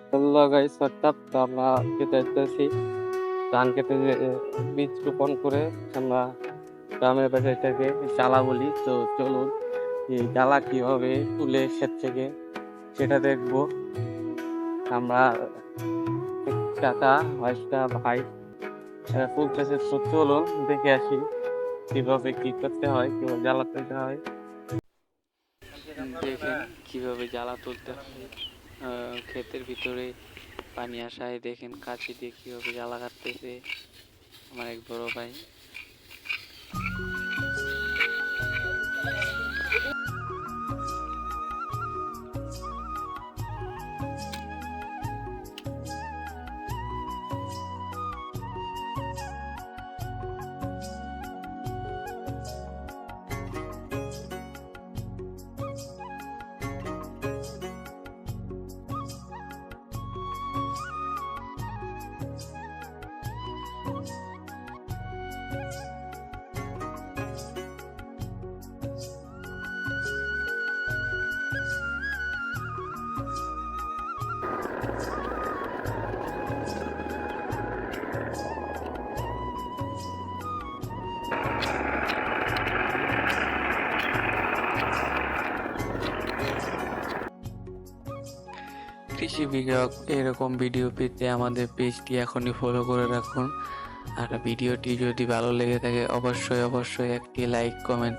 Hello guys WhatsApp. তো আমরা খেতে যাইতেছি ধান খেতে যে বীজ রোপণ করে আমরা গ্রামের বাসায় এটাকে জ্বালা বলি। তো চলুন এই জ্বালা কিভাবে তুলে ক্ষেত থেকে সেটা দেখবো। আমরা কাকা একটা ভাই তুলতেছে। তো চলুন দেখে আসি কিভাবে কি করতে হয়, কিভাবে জ্বালা তুলতে হয়। দেখেন কিভাবে জ্বালা তুলতে হয়। ক্ষেতের ভিতরে পানি আসায় দেখেন কাঁচি দিয়ে কিভাবে জ্বালা কাটতেছে আমার এক বড় ভাই। কৃষি বিভাগ এরকম ভিডিও পেতে আমাদের পেজটি এখনই ফলো করে রাখুন। আর ভিডিওটি যদি ভালো লেগে থাকে অবশ্যই একটি লাইক কমেন্ট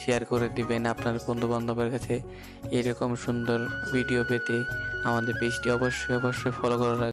শেয়ার করে দিবেন আপনার বন্ধু বান্ধবের কাছে। এরকম সুন্দর ভিডিও পেতে আমাদের পেজটি অবশ্যই ফলো করে রাখবেন।